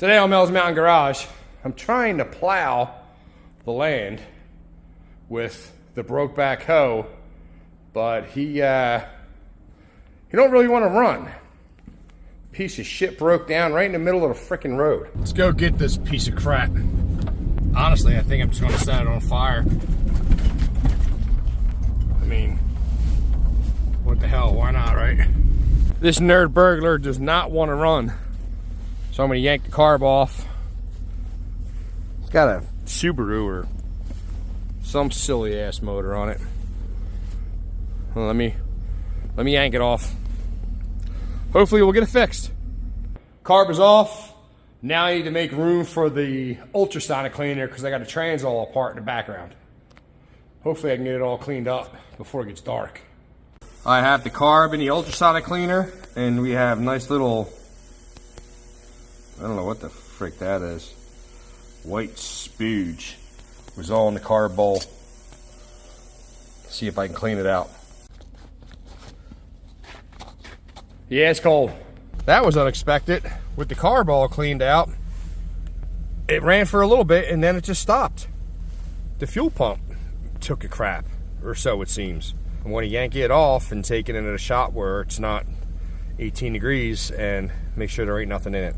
Today on Mel's Mountain Garage, I'm trying to plow the land with the BrokeBack Hoe, but he don't really want to run. Piece of shit broke down right in the middle of the frickin' road. Let's go get this piece of crap. Honestly, I think I'm just gonna set it on fire. I mean, what the hell, why not, right? This nerd burglar does not want to run. So I'm gonna yank the carb off. It's got a Subaru or some silly ass motor on it. Well, let me yank it off. Hopefully we'll get it fixed. Carb is off. Now I need to make room for the ultrasonic cleaner because I got the trans all apart in the background. Hopefully I can get it all cleaned up before it gets dark. I have the carb and the ultrasonic cleaner, and we have nice little, I don't know what the frick that is. White spooge. It was all in the carb bowl. See if I can clean it out. Yeah, it's cold. That was unexpected. With the carb all cleaned out, it ran for a little bit and then it just stopped. The fuel pump took a crap, or so it seems. I want to yank it off and take it into the shop where it's not 18 degrees and make sure there ain't nothing in it.